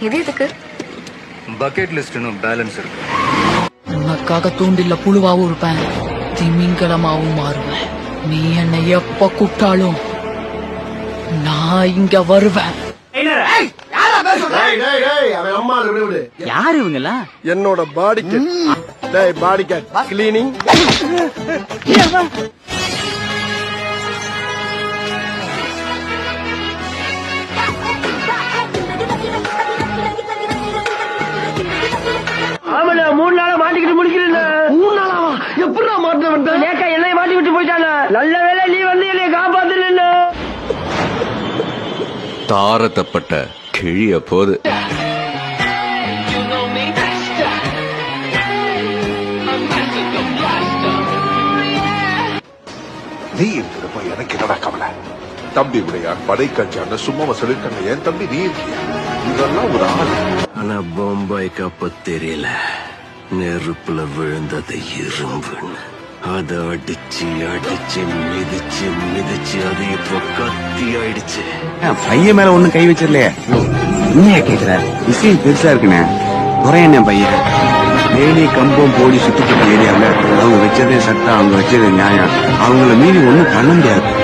இது எதுக்கு? Bucket லிஸ்ட்னு balance இருக்கு. உனக்காக தூண்டில்ல புழுவாவும் இருப்பேன், திமிங்கலமாவும் மாறுவேன். நீ என்னை எப்ப கூப்பிட்டாலும் நான் இங்க வருவேன். யாரு இவங்களா? என்னோட பாடி கேட் கிளீனிங். ஆமாண்ணா 3 நாளா மாட்டிக்கிட்டு முடிக்கிறேன். 3 நாளாவா? எப்படா மாட்ட வந்த? லேக்கா என்னைய மாட்டி விட்டு போயிட்டானா? நல்ல வேலை நீ வந்து என்னைய காப்பாத்துன. தாரத்தப்பட்ட கிழிய போது நீ இருக்கிறப்ப எனக்கு என்னடா கவலை? தம்பி விடையான் படை கட்சியான சும்மா சொல்லிருக்காங்க. என் தம்பி நீ இருக்கியா? இதெல்லாம் ஒரு ஆள். ஆனா பொம்பாய்க்கு அப்ப தெரியல, நெருப்புல விழுந்தது இரும்புன்னு. அதை அடிச்சு அடிச்சு மிதிச்சு மிதிச்சு அது இப்ப கத்தி ஆயிடுச்சு. பையன் மேல ஒண்ணும் கை வச்சிடலையே. உண்மையா கேக்குற? விஷயம் பெருசா இருக்குண்ணே. குறையண்ணே பையன் டெய்லி கம்பம் போடி சுத்தப்பட்ட ஏரியாவில் அவங்க வச்சதே சட்டம், அவங்க வச்சதே நியாயம். அவங்கள மீறி ஒண்ணும் பண்ண முடியாது.